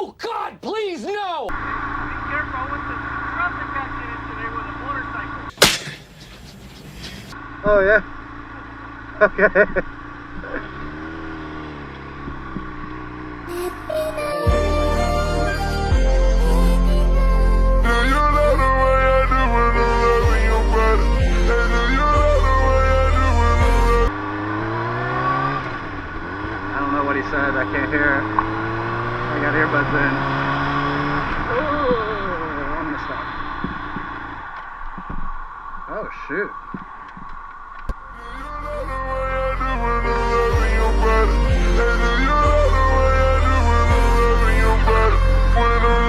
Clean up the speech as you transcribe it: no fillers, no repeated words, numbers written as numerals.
Oh, God, please, no! Be careful with the truck that got you in today with a motorcycle. Oh yeah? Okay. I don't know what he said, I can't hear it. I got earbuds in. Oh, I'm gonna stop. Oh shoot.